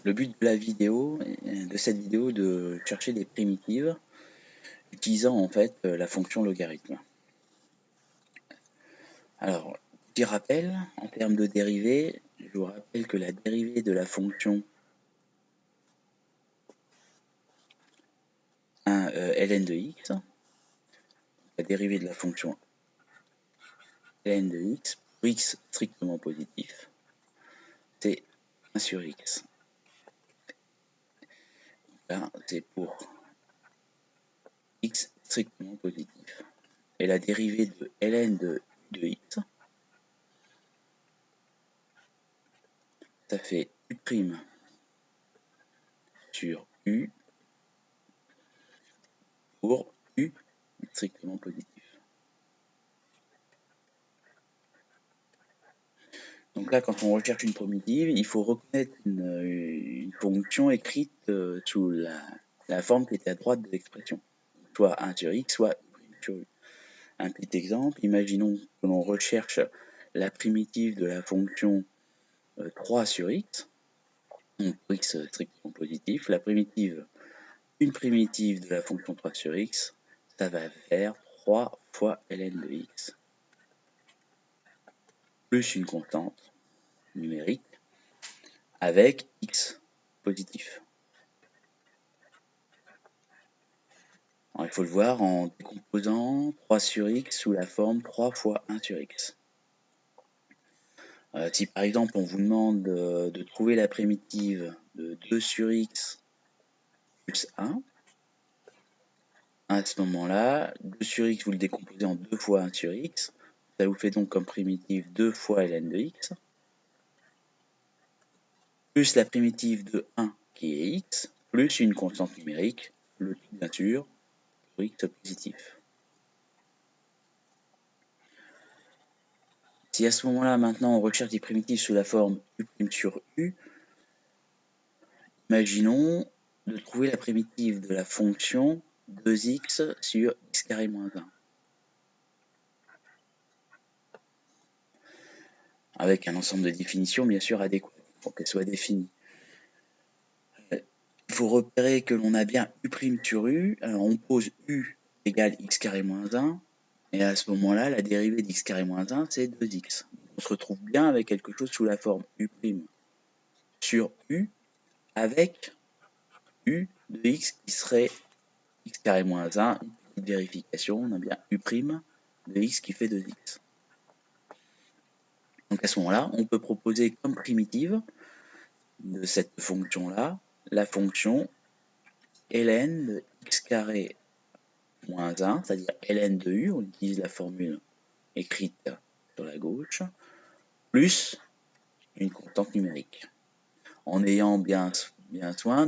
Le but de cette vidéo, de chercher des primitives utilisant en fait la fonction logarithme. Alors, petit rappel, en termes de dérivée, je vous rappelle que la dérivée de la fonction ln de x, la dérivée de la fonction ln de x, pour x strictement positif, c'est 1 sur x. Là, c'est pour x strictement positif. Et la dérivée de ln de x, ça fait u' sur u pour u strictement positif. Donc là, quand on recherche une primitive, il faut reconnaître une fonction écrite sous la forme qui était à droite de l'expression, soit 1 sur x, soit u' sur u. Un petit exemple, imaginons que l'on recherche la primitive de la fonction 3 sur x, donc pour x strictement positif, une primitive de la fonction 3 sur x, ça va faire 3 fois ln de x, plus une constante numérique avec x positif. Alors, il faut le voir en décomposant 3 sur x sous la forme 3 fois 1 sur x. Si par exemple on vous demande de trouver la primitive de 2 sur x plus 1, à ce moment-là, 2 sur x vous le décomposez en 2 fois 1 sur x, ça vous fait donc comme primitive 2 fois ln de x, plus la primitive de 1 qui est x, plus une constante numérique, le tout bien sûr, pour x positif. Si à ce moment-là, maintenant, on recherche des primitives sous la forme u' sur u, imaginons de trouver la primitive de la fonction 2x sur x carré moins 1. Avec un ensemble de définitions, bien sûr, adéquat pour qu'elle soit définie. Il faut repérer que l'on a bien u' sur u, alors on pose u égale x carré moins 1, et à ce moment-là, la dérivée d'x carré moins 1, c'est 2x. On se retrouve bien avec quelque chose sous la forme u' sur u, avec u de x qui serait x carré moins 1, une petite vérification, on a bien u' de x qui fait 2x. Donc à ce moment-là, on peut proposer comme primitive de cette fonction-là, la fonction ln de x carré moins 1, c'est-à-dire ln de u, on utilise la formule écrite sur la gauche, plus une constante numérique, en ayant bien soin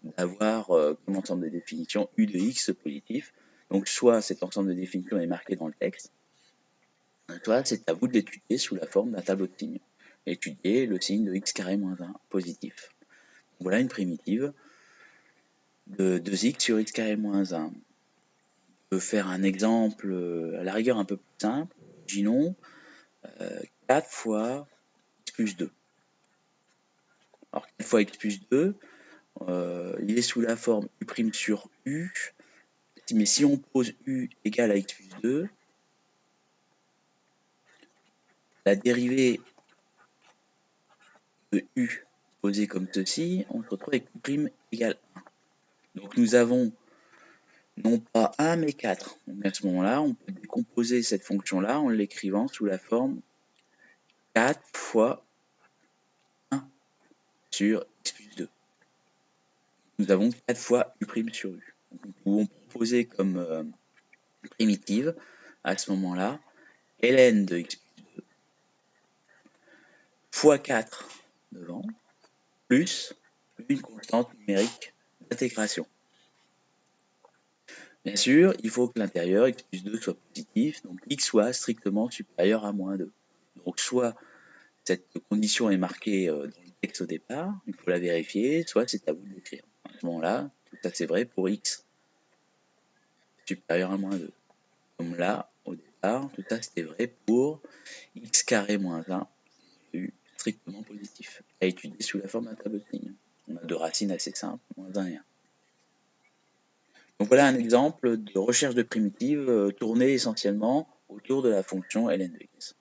d'avoir comme ensemble de définitions u de x positif. Donc soit cet ensemble de définitions est marqué dans le texte, soit c'est à vous de l'étudier sous la forme d'un tableau de signes. Étudier le signe de x carré moins 1 positif. Voilà une primitive de 2x sur x carré moins 1. On peut faire un exemple à la rigueur un peu plus simple. Imaginons 4 fois x plus 2. Alors 4 fois x plus 2, il est sous la forme u' sur u, mais si on pose u égale à x plus 2, la dérivée de u posée comme ceci, on se retrouve avec u' égale 1. Donc nous avons non pas 1 mais 4. Donc à ce moment-là, on peut décomposer cette fonction-là en l'écrivant sous la forme 4 fois 1 sur x plus 2. Nous avons 4 fois u' sur u. Donc nous pouvons proposer comme primitive à ce moment-là ln de x plus 2 fois 4 devant, plus une constante numérique d'intégration. Bien sûr, il faut que l'intérieur x plus 2 soit positif, donc x soit strictement supérieur à moins 2. Donc soit cette condition est marquée dans le texte au départ, il faut la vérifier, soit c'est à vous de l'écrire. À ce moment-là, tout ça c'est vrai pour x supérieur à moins 2. Comme là, au départ, tout ça c'était vrai pour x carré moins 1, u strictement positif, à étudier sous la forme d'un tableau de signes. On a deux racines assez simples, -1 et 1. Donc voilà un exemple de recherche de primitives tournée essentiellement autour de la fonction ln de x.